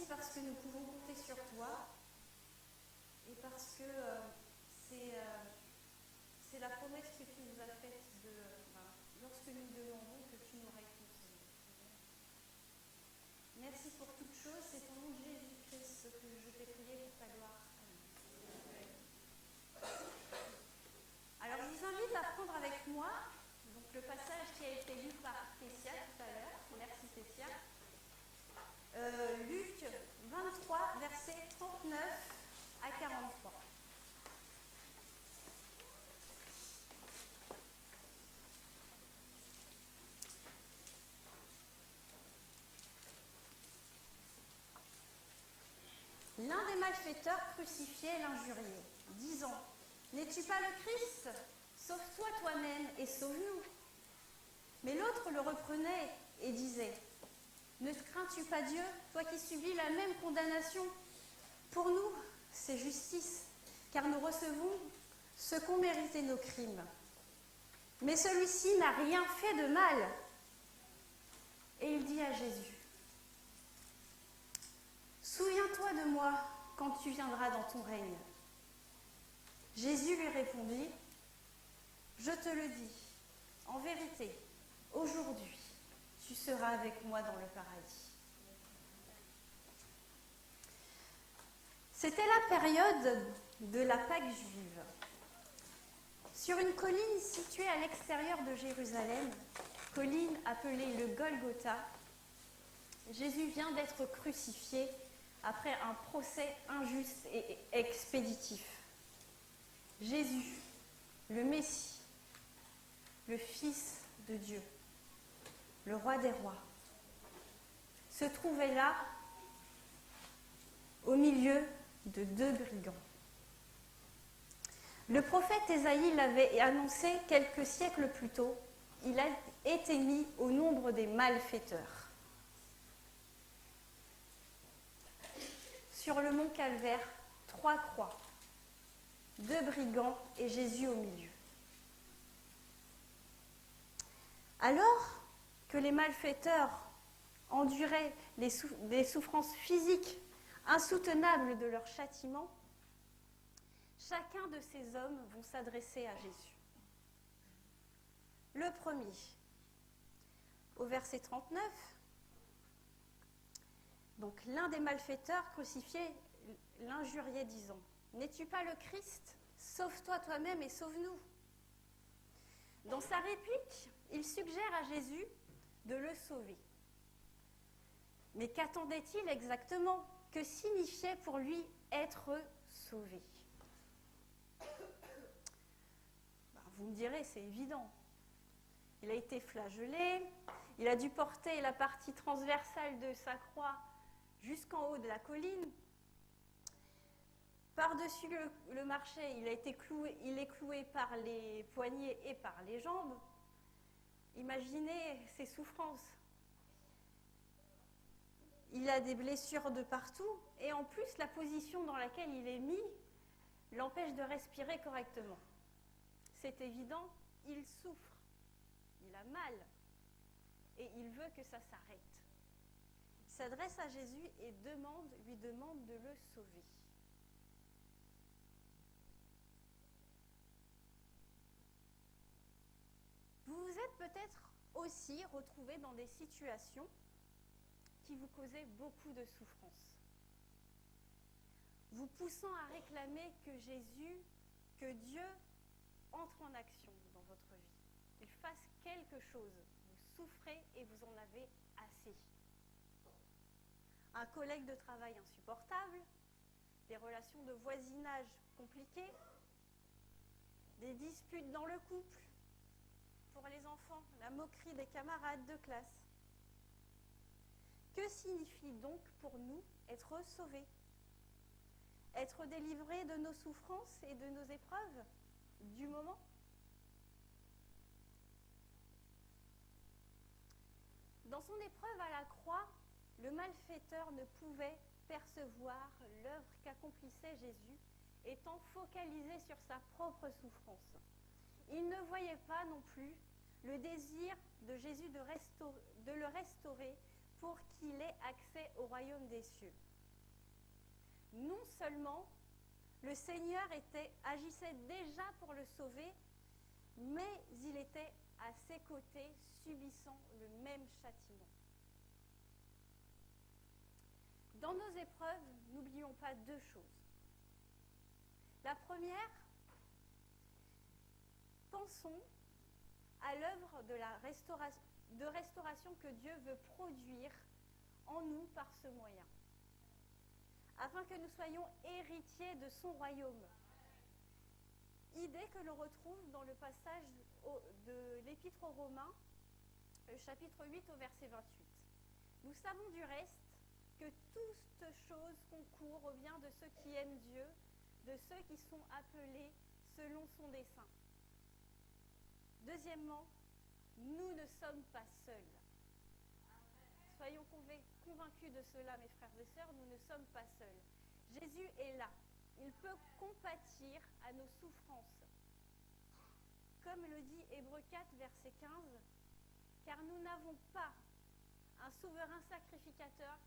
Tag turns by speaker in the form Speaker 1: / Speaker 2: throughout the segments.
Speaker 1: parce que nous pouvons compter sur toi et parce que c'est la promesse que tu nous as faite lorsque nous demandons que tu nous réponds. Merci pour toutes choses, c'est au nom de Jésus-Christ que je t'ai prié pour ta gloire. Alors je vous invite à prendre avec moi donc, le passage qui a été lu par Tessia tout à l'heure. Merci Tessia. Luc 23, versets 39 à 43. L'un des malfaiteurs crucifiait l'injurié, disant « N'es-tu pas le Christ ? Sauve-toi toi-même et sauve-nous. » Mais l'autre le reprenait et disait « Ne crains-tu pas Dieu, toi qui subis la même condamnation ? Pour nous, c'est justice, car nous recevons ce qu'ont mérité nos crimes. Mais celui-ci n'a rien fait de mal. » Et il dit à Jésus « Souviens-toi de moi quand tu viendras dans ton règne. » Jésus lui répondit « Je te le dis, en vérité, aujourd'hui, tu seras avec moi dans le paradis. » C'était la période de la Pâque juive. Sur une colline située à l'extérieur de Jérusalem, colline appelée le Golgotha, Jésus vient d'être crucifié après un procès injuste et expéditif. Jésus, le Messie, le Fils de Dieu, le Roi des rois, se trouvait là, au milieu de deux brigands. Le prophète Ésaïe l'avait annoncé quelques siècles plus tôt. Il a été mis au nombre des malfaiteurs. Sur le mont Calvaire, 3 croix, 2 brigands et Jésus au milieu. Alors que les malfaiteurs enduraient des souffrances physiques insoutenables de leur châtiment, chacun de ces hommes vont s'adresser à Jésus. Le premier, au verset 39, donc l'un des malfaiteurs crucifiés l'injuriait disant « N'es-tu pas le Christ ? Sauve-toi toi-même et sauve-nous. » Dans sa réplique, il suggère à Jésus de le sauver. Mais qu'attendait-il exactement ? Que signifiait pour lui être sauvé ? Vous me direz, c'est évident. Il a été flagellé, il a dû porter la partie transversale de sa croix jusqu'en haut de la colline. Par-dessus le marché, il est cloué par les poignets et par les jambes. Imaginez ses souffrances. Il a des blessures de partout et en plus, la position dans laquelle il est mis l'empêche de respirer correctement. C'est évident, il souffre, il a mal et il veut que ça s'arrête. Il s'adresse à Jésus et lui demande de le sauver. Vous vous êtes peut-être aussi retrouvés dans des situations qui vous causaient beaucoup de souffrance, vous poussant à réclamer que Dieu entre en action dans votre vie, qu'il fasse quelque chose. Vous souffrez et vous en avez assez. Un collègue de travail insupportable, des relations de voisinage compliquées, des disputes dans le couple, pour les enfants, la moquerie des camarades de classe. Que signifie donc pour nous être sauvés ? Être délivrés de nos souffrances et de nos épreuves du moment ? Dans son épreuve à la croix, le malfaiteur ne pouvait percevoir l'œuvre qu'accomplissait Jésus, étant focalisé sur sa propre souffrance. Il ne voyait pas non plus le désir de Jésus de le restaurer pour qu'il ait accès au royaume des cieux. non seulement le Seigneur agissait déjà pour le sauver, mais il était à ses côtés, subissant le même châtiment. Dans nos épreuves, n'oublions pas deux choses. La première, pensons à l'œuvre de restauration que Dieu veut produire en nous par ce moyen, afin que nous soyons héritiers de son royaume. Idée que l'on retrouve dans le passage de l'Épître aux Romains, chapitre 8 au verset 28. Nous savons du reste que toute chose concourt au bien de ceux qui aiment Dieu, de ceux qui sont appelés selon son dessein. Deuxièmement, nous ne sommes pas seuls. Soyons convaincus de cela, mes frères et sœurs, nous ne sommes pas seuls. Jésus est là. Il peut compatir à nos souffrances. Comme le dit Hébreux 4, verset 15, « Car nous n'avons pas un souverain sacrificateur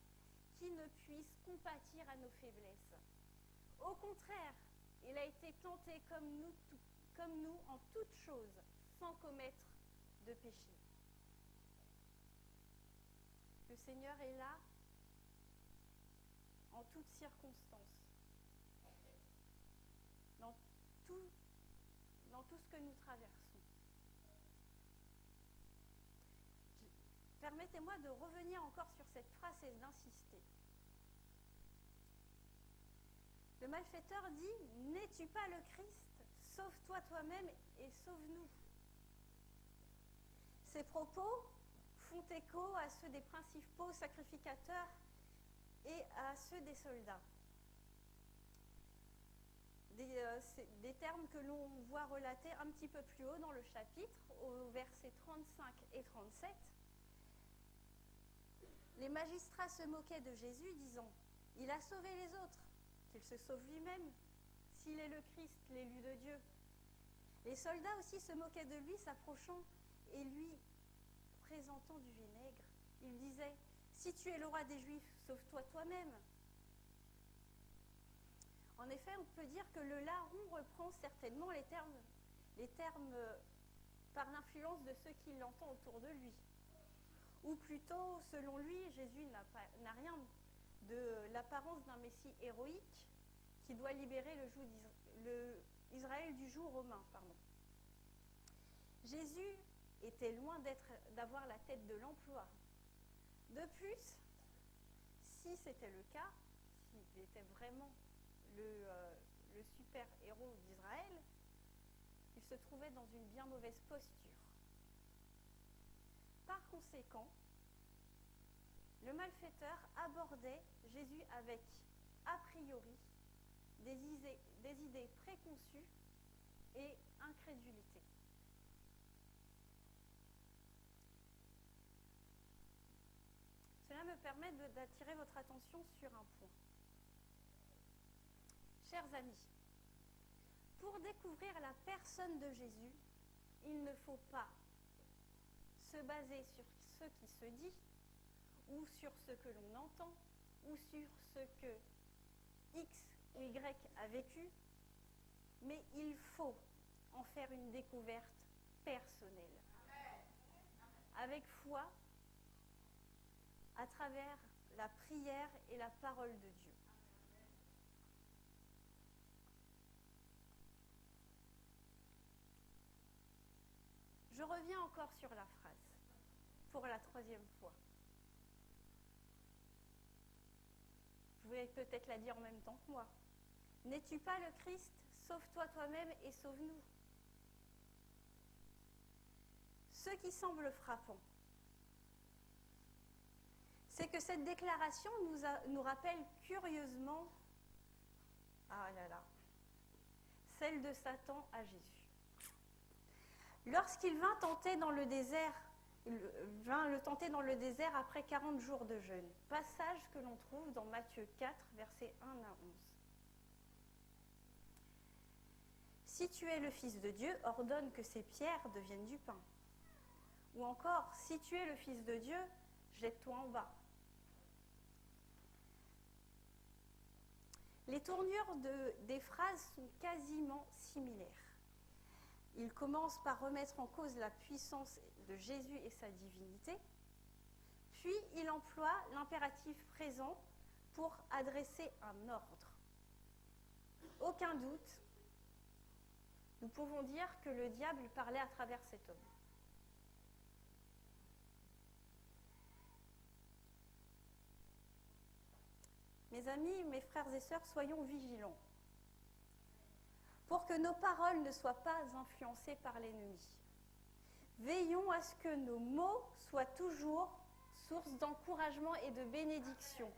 Speaker 1: qui ne puisse compatir à nos faiblesses. Au contraire, il a été tenté comme nous en toutes choses, sans commettre de péché. » Le Seigneur est là en toutes circonstances, dans tout ce que nous traversons. Permettez-moi de revenir encore sur cette phrase et d'insister. Le malfaiteur dit « N'es-tu pas le Christ? Sauve-toi toi-même et sauve-nous. » Ces propos font écho à ceux des principaux sacrificateurs et à ceux des soldats. Des termes que l'on voit relatés un petit peu plus haut dans le chapitre, au versets 35 et 37. Les magistrats se moquaient de Jésus, disant « Il a sauvé les autres, qu'il se sauve lui-même, s'il est le Christ, l'élu de Dieu. » Les soldats aussi se moquaient de lui, s'approchant et lui présentant du vinaigre. Ils disaient « Si tu es le roi des Juifs, sauve-toi toi-même. » En effet, on peut dire que le larron reprend certainement les termes par l'influence de ceux qui l'entendent autour de lui. Ou plutôt, selon lui, Jésus n'a rien de l'apparence d'un Messie héroïque qui doit libérer Israël du joug romain. Jésus était loin d'avoir la tête de l'emploi. De plus, si c'était le cas, s'il était vraiment le super-héros d'Israël, il se trouvait dans une bien mauvaise posture. Par conséquent, le malfaiteur abordait Jésus avec, a priori, des idées préconçues et incrédulité. Cela me permet d'attirer votre attention sur un point. Chers amis, pour découvrir la personne de Jésus, il ne faut pas se baser sur ce qui se dit, ou sur ce que l'on entend, ou sur ce que X ou Y a vécu, mais il faut en faire une découverte personnelle, avec foi, à travers la prière et la parole de Dieu. Je reviens encore sur la phrase, pour la troisième fois. Vous pouvez peut-être la dire en même temps que moi. N'es-tu pas le Christ? Sauve-toi toi-même et sauve-nous. Ce qui semble frappant, c'est que cette déclaration nous rappelle curieusement, celle de Satan à Jésus. Lorsqu'il vint le tenter dans le désert après 40 jours de jeûne, passage que l'on trouve dans Matthieu 4, versets 1 à 11. Si tu es le Fils de Dieu, ordonne que ces pierres deviennent du pain. Ou encore, si tu es le Fils de Dieu, jette-toi en bas. Les tournures des phrases sont quasiment similaires. Il commence par remettre en cause la puissance de Jésus et sa divinité, puis il emploie l'impératif présent pour adresser un ordre. Aucun doute, nous pouvons dire que le diable parlait à travers cet homme. Mes amis, mes frères et sœurs, soyons vigilants pour que nos paroles ne soient pas influencées par l'ennemi. Veillons à ce que nos mots soient toujours source d'encouragement et de bénédiction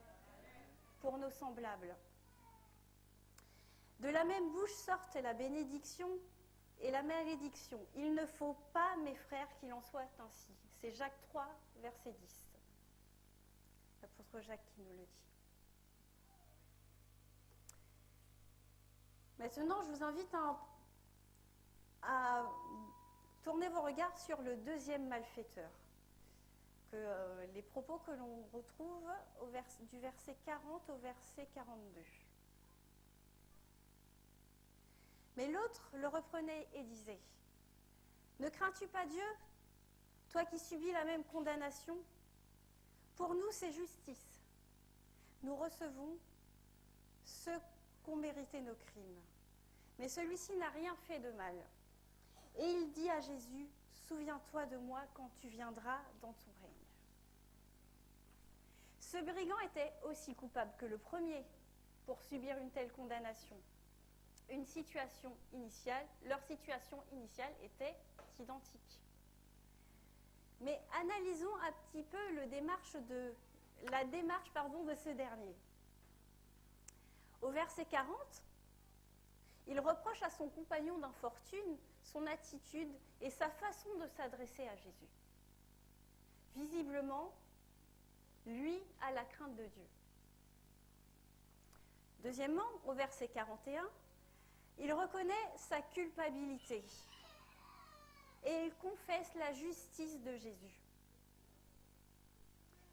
Speaker 1: pour nos semblables. De la même bouche sortent la bénédiction et la malédiction. Il ne faut pas, mes frères, qu'il en soit ainsi. C'est Jacques 3, verset 10. L'apôtre Jacques qui nous le dit. Maintenant, je vous invite à tourner vos regards sur le deuxième malfaiteur. Les propos que l'on retrouve du verset 40 au verset 42. Mais l'autre le reprenait et disait : Ne crains-tu pas Dieu, toi qui subis la même condamnation ? Pour nous, c'est justice. Nous recevons ce qu'ont mérité nos crimes. Mais celui-ci n'a rien fait de mal. Et il dit à Jésus : Souviens-toi de moi quand tu viendras dans ton règne. Ce brigand était aussi coupable que le premier pour subir une telle condamnation. Une situation initiale, leur situation initiale était identique. Mais analysons un petit peu la démarche de ce dernier. Au verset 40, il reproche à son compagnon d'infortune son attitude et sa façon de s'adresser à Jésus. Visiblement, lui a la crainte de Dieu. Deuxièmement, au verset 41, il reconnaît sa culpabilité et il confesse la justice de Jésus.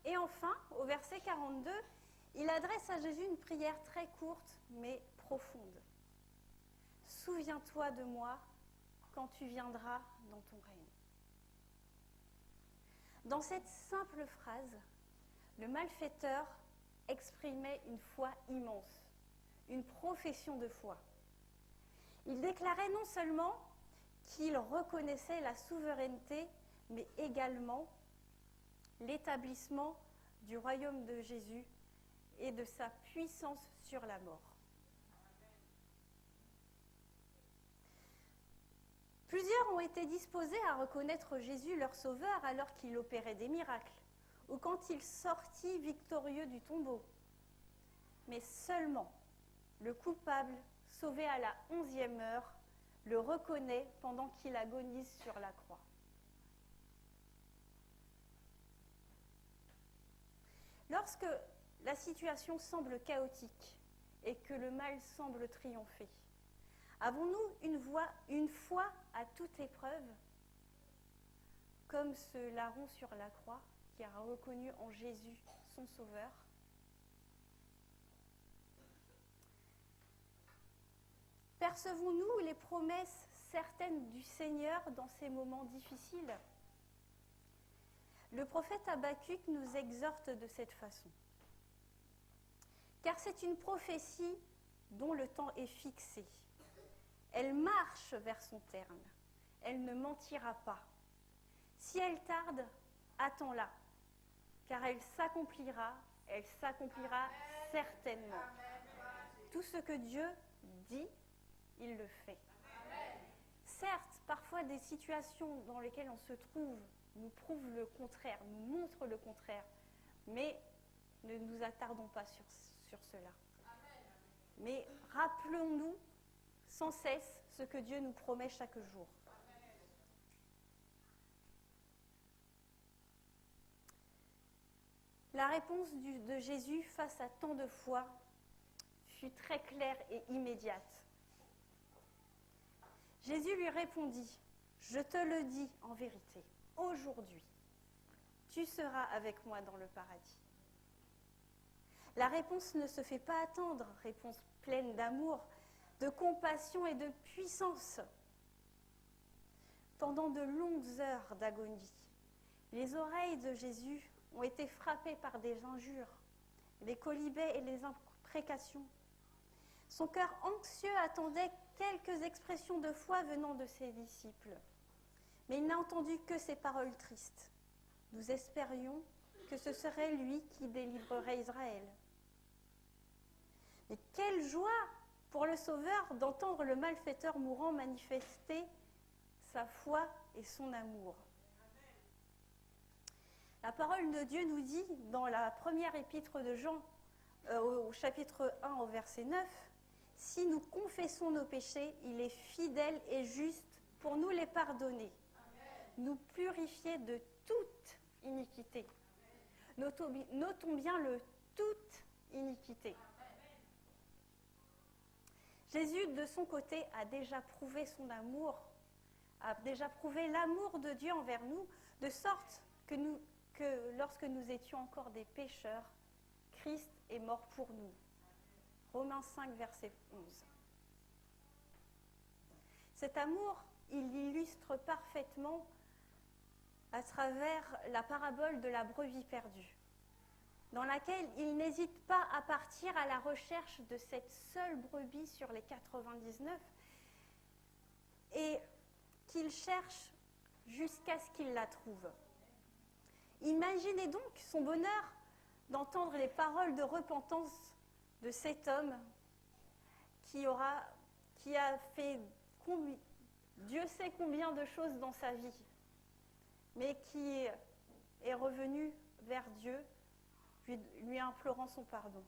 Speaker 1: Et enfin, au verset 42, il adresse à Jésus une prière très courte mais profonde. Souviens-toi de moi quand tu viendras dans ton règne. Dans cette simple phrase, le malfaiteur exprimait une foi immense, une profession de foi. Il déclarait non seulement qu'il reconnaissait la souveraineté, mais également l'établissement du royaume de Jésus et de sa puissance sur la mort. Plusieurs ont été disposés à reconnaître Jésus leur sauveur alors qu'il opérait des miracles, ou quand il sortit victorieux du tombeau. Mais seulement le coupable, sauvé à la 11e heure, le reconnaît pendant qu'il agonise sur la croix. Lorsque la situation semble chaotique et que le mal semble triompher, avons-nous une foi à toute épreuve, comme ce larron sur la croix qui a reconnu en Jésus son sauveur ? Percevons-nous les promesses certaines du Seigneur dans ces moments difficiles ? Le prophète Habacuc nous exhorte de cette façon. Car c'est une prophétie dont le temps est fixé. Elle marche vers son terme. Elle ne mentira pas. Si elle tarde, attends-la, car elle s'accomplira certainement. Tout ce que Dieu dit, il le fait. Certes, parfois des situations dans lesquelles on se trouve nous prouvent le contraire, nous montrent le contraire, mais ne nous attardons pas sur cela. Mais rappelons-nous sans cesse ce que Dieu nous promet chaque jour. La réponse de Jésus face à tant de foi fut très claire et immédiate. Jésus lui répondit : « Je te le dis en vérité, aujourd'hui, tu seras avec moi dans le paradis. » La réponse ne se fait pas attendre, réponse pleine d'amour, de compassion et de puissance. Pendant de longues heures d'agonie, les oreilles de Jésus ont été frappées par des injures, les quolibets et les imprécations. Son cœur anxieux attendait quelques expressions de foi venant de ses disciples. Mais il n'a entendu que ces paroles tristes. Nous espérions que ce serait lui qui délivrerait Israël. Mais quelle joie pour le Sauveur d'entendre le malfaiteur mourant manifester sa foi et son amour. La parole de Dieu nous dit dans la première épître de Jean, au chapitre 1 au verset 9, « Si nous confessons nos péchés, il est fidèle et juste pour nous les pardonner, nous purifier de toute iniquité. » Notons bien le « toute iniquité ». Jésus, de son côté, a déjà prouvé son amour, a déjà prouvé l'amour de Dieu envers nous, de sorte que lorsque nous étions encore des pécheurs, Christ est mort pour nous. Romains 5, verset 11. Cet amour, il l'illustre parfaitement à travers la parabole de la brebis perdue, dans laquelle il n'hésite pas à partir à la recherche de cette seule brebis sur les 99 et qu'il cherche jusqu'à ce qu'il la trouve. Imaginez donc son bonheur d'entendre les paroles de repentance de cet homme qui a fait Dieu sait combien de choses dans sa vie, mais qui est revenu vers Dieu, lui implorant son pardon.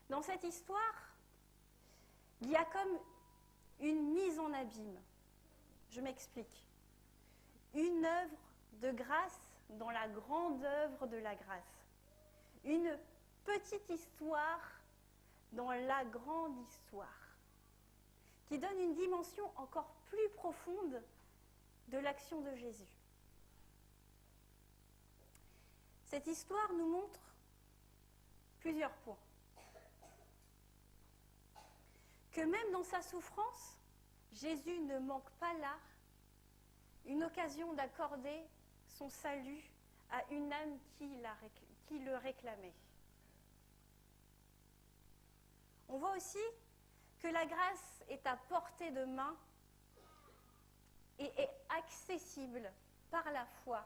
Speaker 1: Dans cette histoire, il y a comme une mise en abîme. Je m'explique. Une œuvre de grâce dans la grande œuvre de la grâce. Une petite histoire dans la grande histoire, qui donne une dimension encore plus profonde de l'action de Jésus. Cette histoire nous montre plusieurs points. Que même dans sa souffrance, Jésus ne manque pas là une occasion d'accorder son salut à une âme qui le réclamait. On voit aussi que la grâce est à portée de main et est accessible par la foi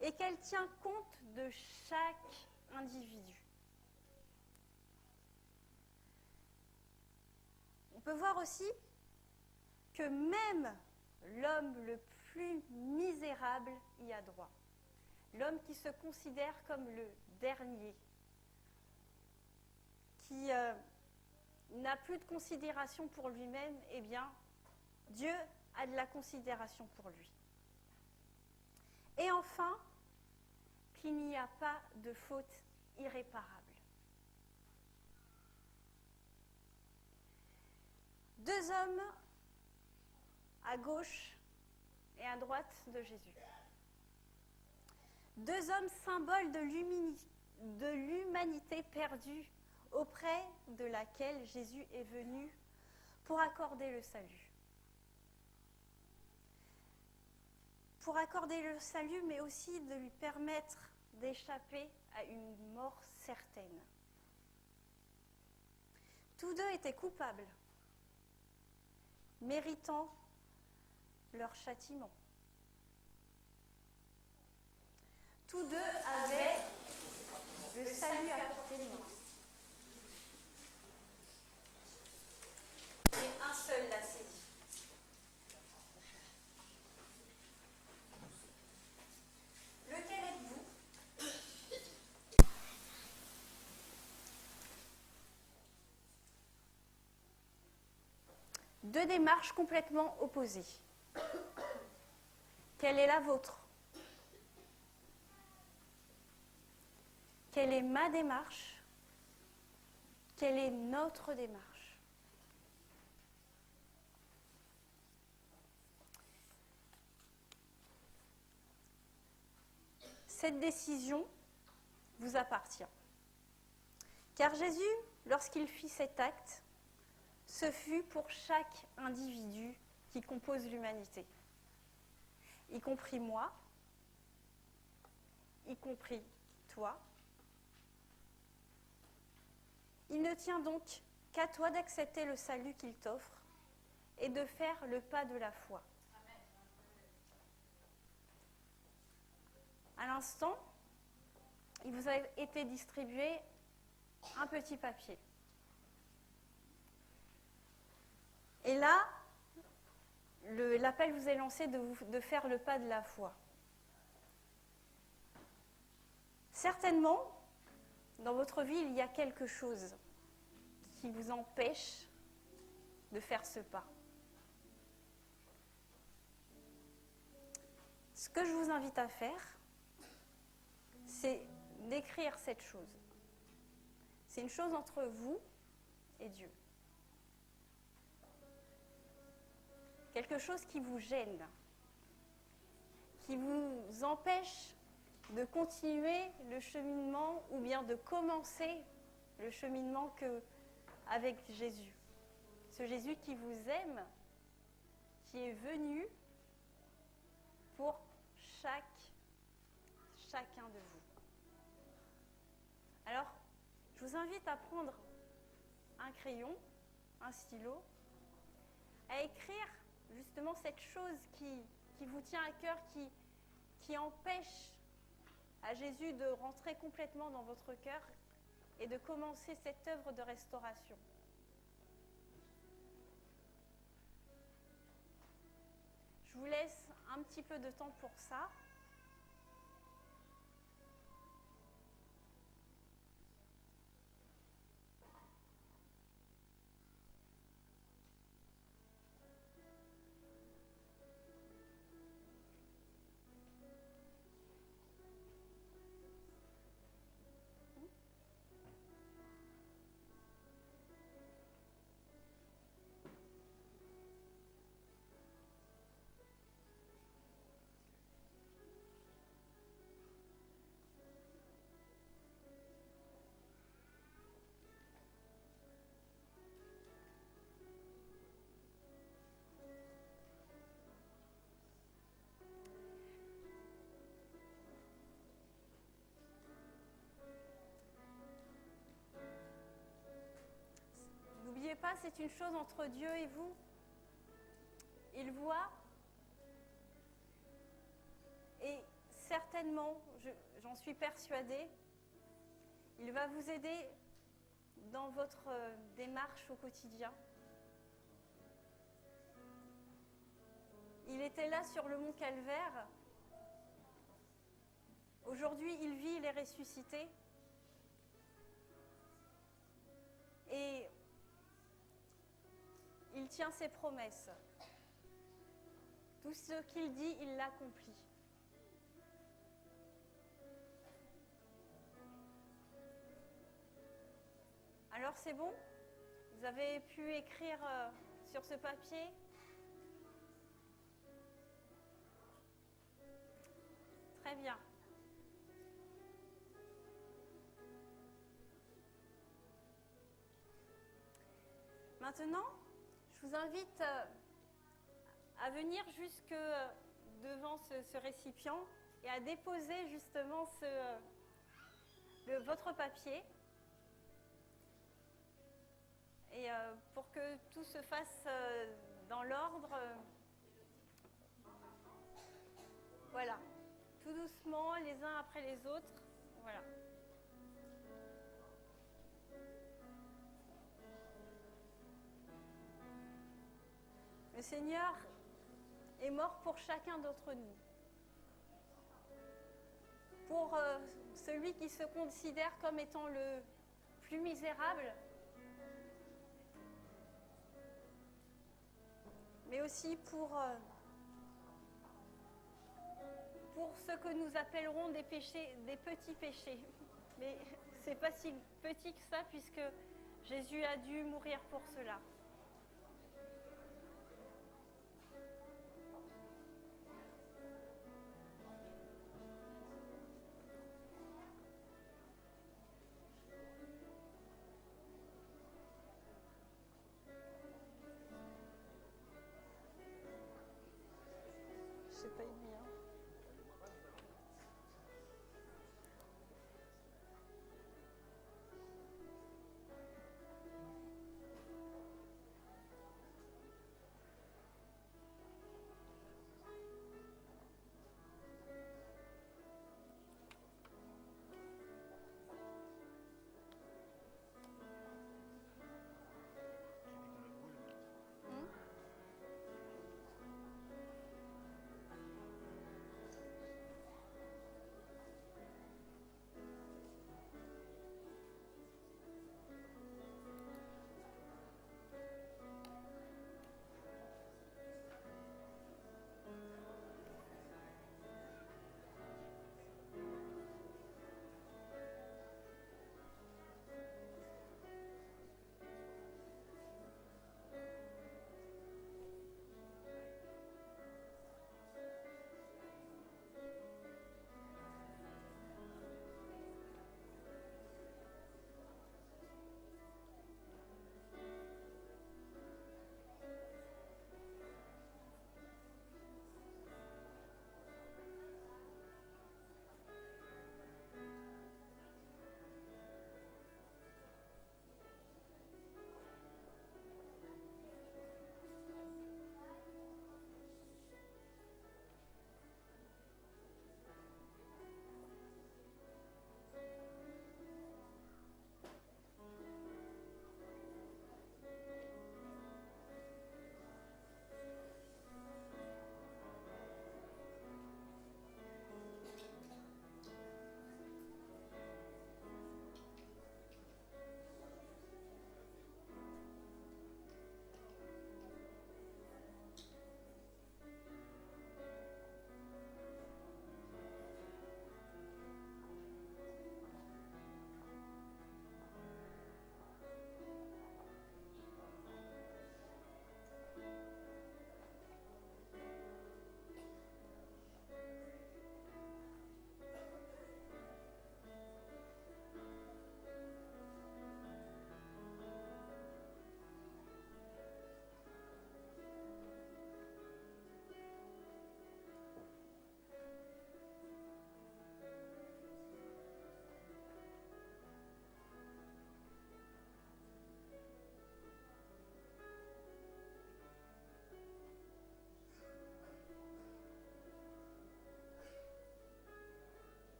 Speaker 1: et qu'elle tient compte de chaque individu. On peut voir aussi que même l'homme le plus misérable y a droit. L'homme qui se considère comme le dernier, qui n'a plus de considération pour lui-même, eh bien, Dieu a de la considération pour lui. Et enfin, qu'il n'y a pas de faute irréparable. Deux hommes à gauche et à droite de Jésus. Deux hommes symboles de l'humanité perdue auprès de laquelle Jésus est venu pour accorder le salut. Pour accorder le salut, mais aussi de lui permettre d'échapper à une mort certaine. Tous deux étaient coupables, méritant leur châtiment. Tous deux avaient le salut à portée de main. Et un seul l'a saisi. Lequel êtes-vous ? Deux démarches complètement opposées. Quelle est la vôtre ? Quelle est ma démarche ? Quelle est notre démarche ? Cette décision vous appartient. Car Jésus, lorsqu'il fit cet acte, ce fut pour chaque individu qui compose l'humanité, y compris moi, y compris toi. Il ne tient donc qu'à toi d'accepter le salut qu'il t'offre et de faire le pas de la foi. À l'instant, il vous a été distribué un petit papier. Et là, l'appel vous est lancé de faire le pas de la foi. Certainement, dans votre vie, il y a quelque chose qui vous empêche de faire ce pas. Ce que je vous invite à faire, c'est d'écrire cette chose. C'est une chose entre vous et Dieu. Quelque chose qui vous gêne, qui vous empêche de continuer le cheminement ou bien de commencer le cheminement avec Jésus. Ce Jésus qui vous aime, qui est venu pour chacun de vous. Alors, je vous invite à prendre un crayon, un stylo, à écrire justement cette chose qui vous tient à cœur, qui empêche à Jésus de rentrer complètement dans votre cœur et de commencer cette œuvre de restauration. Je vous laisse un petit peu de temps pour ça. N'oubliez pas, c'est une chose entre Dieu et vous. Il voit et certainement, j'en suis persuadée, il va vous aider dans votre démarche au quotidien. Il était là sur le mont Calvaire. Aujourd'hui, il vit, il est ressuscité. Et il tient ses promesses. Tout ce qu'il dit, il l'accomplit. Alors c'est bon? Vous avez pu écrire sur ce papier? Très bien. Maintenant, je vous invite à venir jusque devant ce récipient et à déposer justement votre papier. Et pour que tout se fasse dans l'ordre, voilà, tout doucement, les uns après les autres, voilà. Le Seigneur est mort pour chacun d'entre nous. Pour celui qui se considère comme étant le plus misérable, mais aussi pour ce que nous appellerons des péchés, des petits péchés. Mais ce n'est pas si petit que ça, puisque Jésus a dû mourir pour cela. sais pas une mien.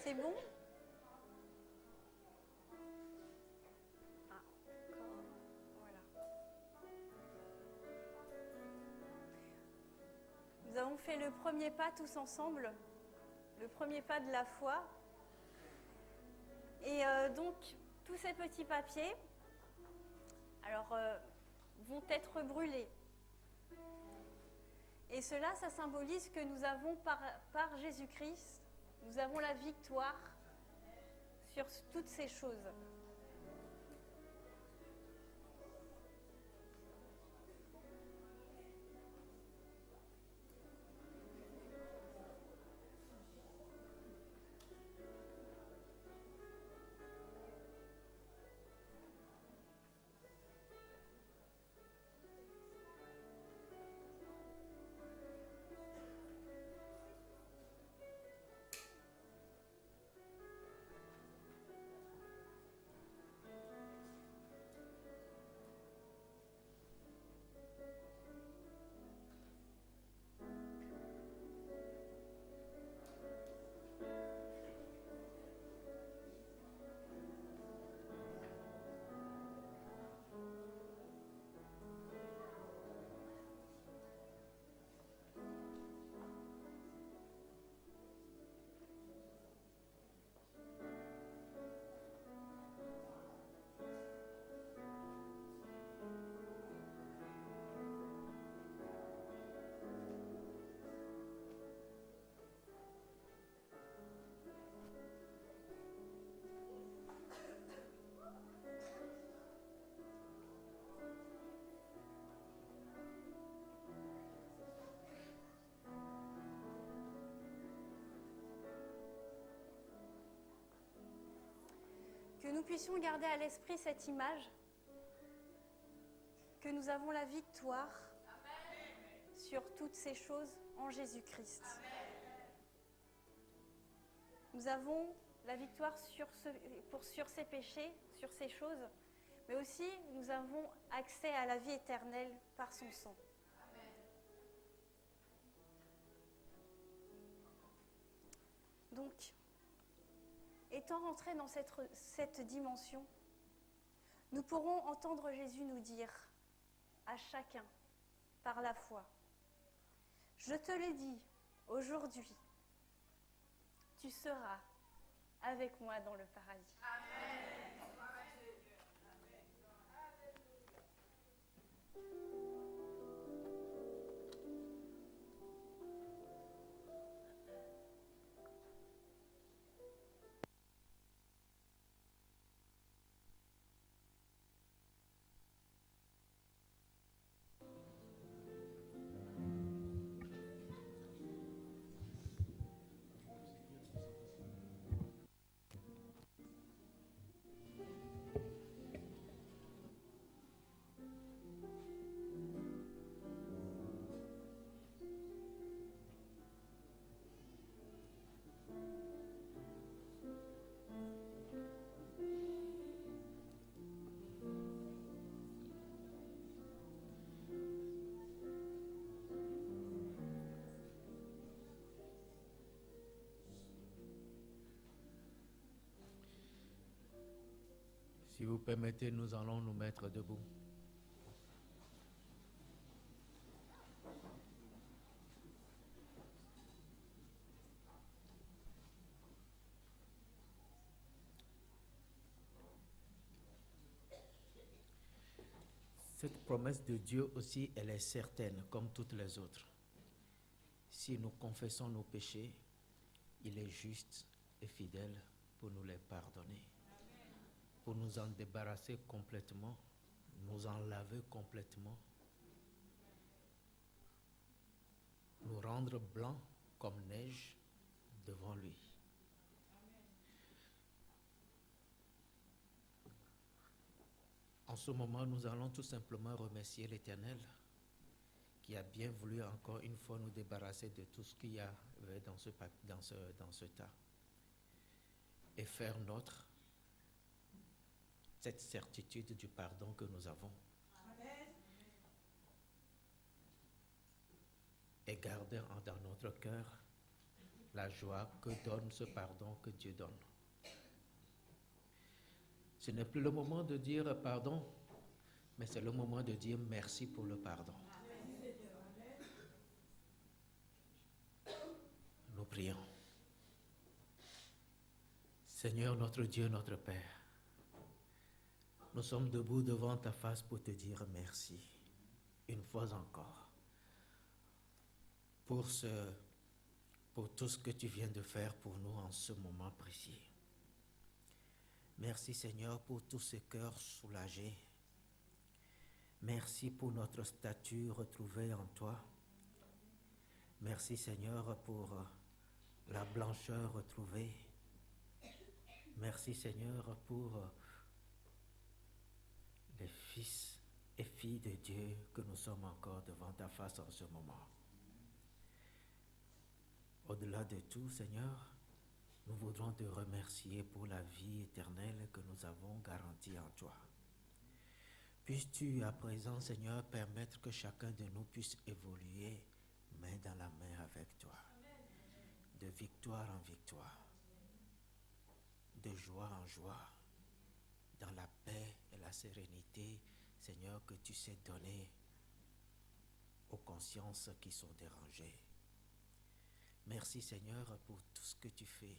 Speaker 1: C'est bon? Ah, encore. Voilà. Nous avons fait le premier pas tous ensemble, le premier pas de la foi. Et donc, tous ces petits papiers, alors, vont être brûlés. Et cela, ça symbolise que nous avons, par Jésus-Christ, nous avons la victoire sur toutes ces choses. nous puissions garder à l'esprit cette image, que nous avons la victoire sur toutes ces choses en Jésus-Christ. Nous avons la victoire sur ces péchés, sur ces choses, mais aussi nous avons accès à la vie éternelle par son sang. Donc, étant rentrés dans cette dimension, nous pourrons entendre Jésus nous dire à chacun, par la foi, « Je te l'ai dit, aujourd'hui, tu seras avec moi dans le paradis. » Amen.
Speaker 2: Si vous permettez, nous allons nous mettre debout. Cette promesse de Dieu aussi, elle est certaine, comme toutes les autres. Si nous confessons nos péchés, il est juste et fidèle pour nous les pardonner, pour nous en débarrasser complètement, nous en laver complètement, nous rendre blancs comme neige devant lui. En ce moment, nous allons tout simplement remercier l'Éternel qui a bien voulu encore une fois nous débarrasser de tout ce qu'il y avait dans ce tas et faire notre cette certitude du pardon que nous avons. Amen. Et garder dans notre cœur la joie que donne ce pardon que Dieu donne. Ce n'est plus le moment de dire pardon, mais c'est le moment de dire merci pour le pardon. Nous prions. Seigneur notre Dieu, notre Père, nous sommes debout devant ta face pour te dire merci, une fois encore, pour tout ce que tu viens de faire pour nous en ce moment précis. Merci Seigneur pour tous ces cœurs soulagés. Merci pour notre statut retrouvé en toi. Merci Seigneur pour la blancheur retrouvée. Merci Seigneur pour les fils et filles de Dieu que nous sommes encore devant ta face en ce moment. Au-delà de tout, Seigneur, nous voudrons te remercier pour la vie éternelle que nous avons garantie en toi. Puisses-tu à présent, Seigneur, permettre que chacun de nous puisse évoluer main dans la main avec toi, de victoire en victoire, de joie en joie, dans la paix et la sérénité, Seigneur, que tu sais donner aux consciences qui sont dérangées. Merci, Seigneur, pour tout ce que tu fais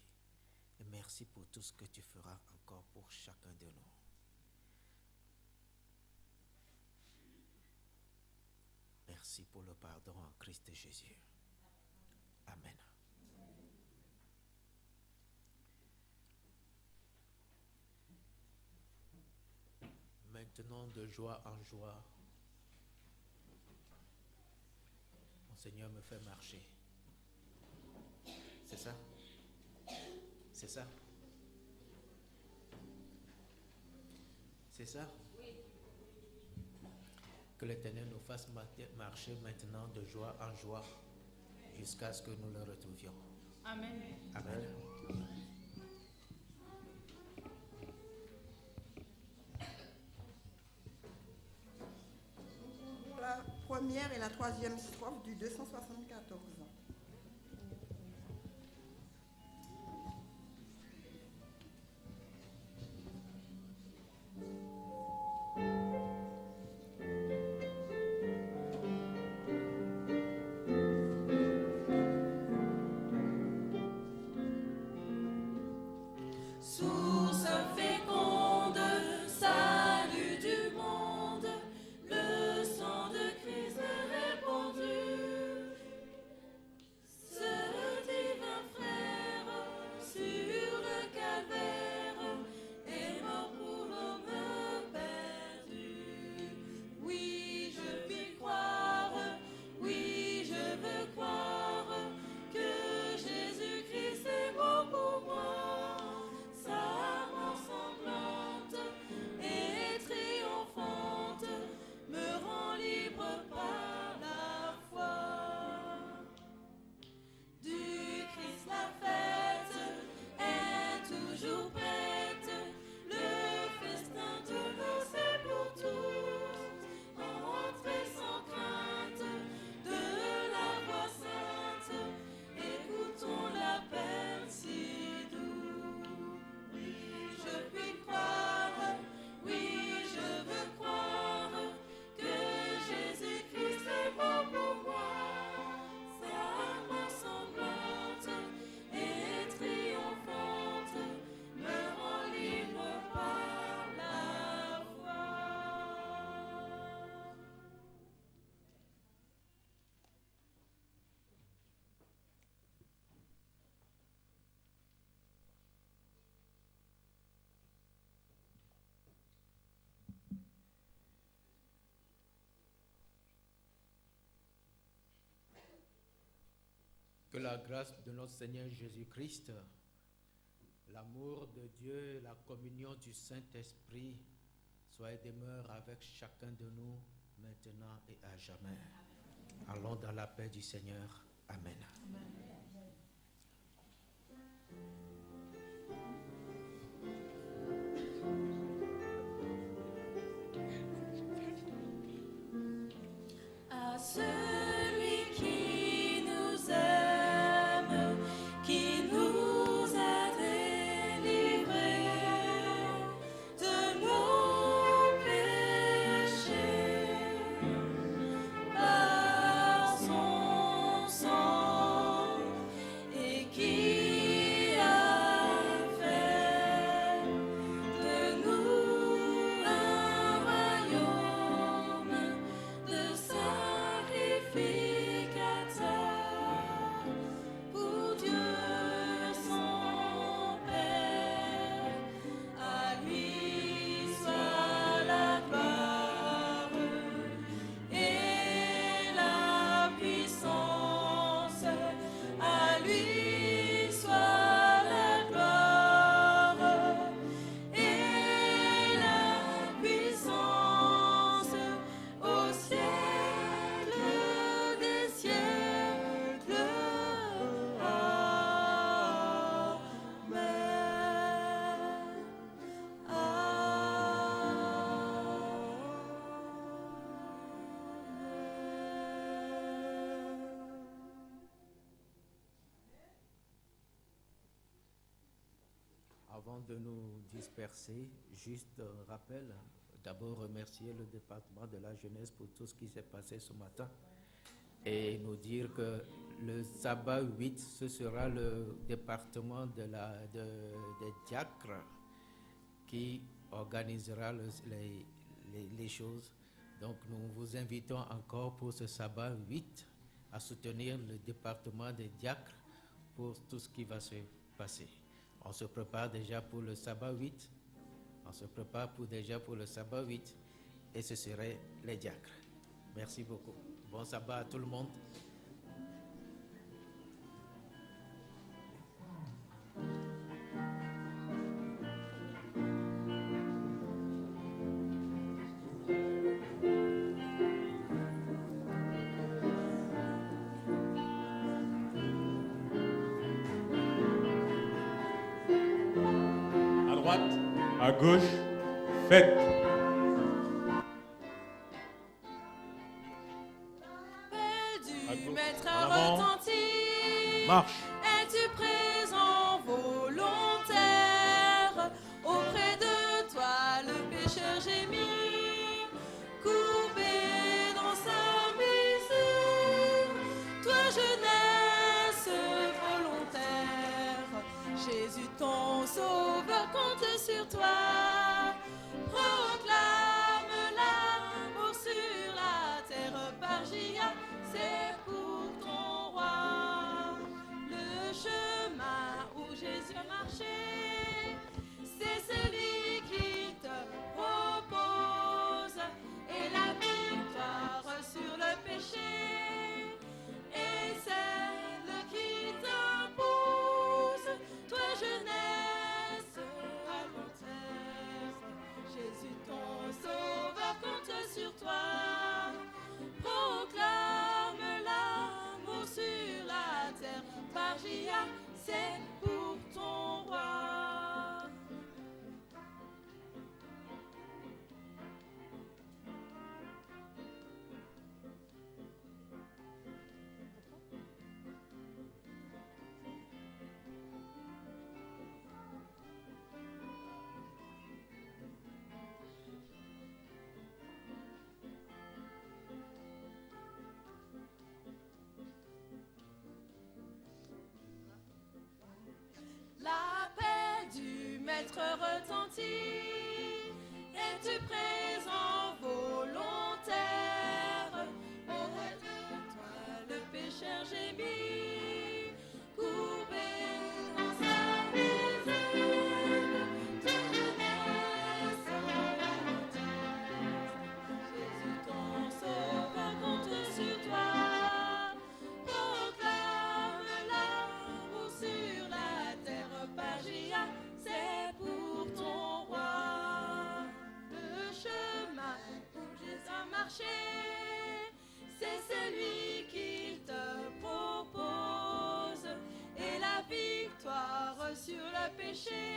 Speaker 2: et merci pour tout ce que tu feras encore pour chacun de nous. Merci pour le pardon en Christ Jésus. Amen. Maintenant, de joie en joie, mon Seigneur me fait marcher. C'est ça? C'est ça? C'est ça? Que l'Éternel nous fasse marcher maintenant de joie en joie jusqu'à ce que nous le retrouvions.
Speaker 3: Amen.
Speaker 2: Amen.
Speaker 4: La première et la troisième strophe du 274.
Speaker 3: Source féconde, salut du monde, le sang de Christ répandu. Ce divin frère, sur le calvaire, est mort pour l'homme perdu. Oui, je puis croire, oui, je veux croire que Jésus-Christ est mort pour moi. Sa mort sanglante et triomphante me rend libre par la foi. Du Christ la fête est toujours prête, le festin de noces est pour tous. Entrez sans crainte de la voix sainte, écoutons l'appel si doux. Oui, je puis croire, oui, je veux croire que Jésus-Christ est mort pour moi. Sa mort sanglante et triomphante me rend libre par la foi.
Speaker 2: Que la grâce de notre Seigneur Jésus-Christ, l'amour de Dieu, la communion du Saint-Esprit soit et demeure avec chacun de nous maintenant et à jamais. Allons dans la paix du Seigneur. Amen.
Speaker 3: À celui qui nous aime, qui nous a délivrés de nos péchés par son sang, et qui a fait de nous un royaume de sacrificateurs pour Dieu son Père. À lui soit la gloire et la puissance. À lui soit la gloire et la puissance au siècle des siècles. Amen.
Speaker 2: Avant de nous disperser, juste un rappel. D'abord remercier le département de la jeunesse pour tout ce qui s'est passé ce matin et nous dire que le sabbat 8, ce sera le département des diacres qui organisera les choses. Donc nous vous invitons encore pour ce sabbat 8 à soutenir le département des diacres pour tout ce qui va se passer. On se prépare déjà pour le sabbat 8. On se prépare déjà pour le sabbat 8 et ce serait les diacres. Merci beaucoup. Bon sabbat à tout le monde.
Speaker 5: droite, à gauche, faites. À
Speaker 3: Du
Speaker 5: gauche,
Speaker 3: maître
Speaker 5: en avant.
Speaker 3: retentit.
Speaker 5: Marche.
Speaker 3: Es-tu présent volontaire? Auprès de toi le pécheur gémit, courbé dans sa misère. Toi jeunesse volontaire, Jésus ton sauveur compte sur toi. Proclame l'amour sur la terre par J.A., c'est pour ton roi. Le chemin où Jésus a marché, c'est celui qui te propose, et la victoire sur le péché est celle qui t'impose. Toi jeunesse volontaire, Jésus ton sauveur compte sur toi. Proclame l'amour sur la terre par J.A., c'est pour ton roi. La paix du maître retentit. Es-tu présent volontaire? Auprès de toi le pécheur gémit, courbé dans sa misère. Toi jeunesse volontaire, Jésus ton sauveur compte sur toi. Proclame l'amour sur la terre par J.A., c'est pour ton roi. Le chemin où Jésus a marché, c'est celui qu'il te propose, et la victoire sur le péché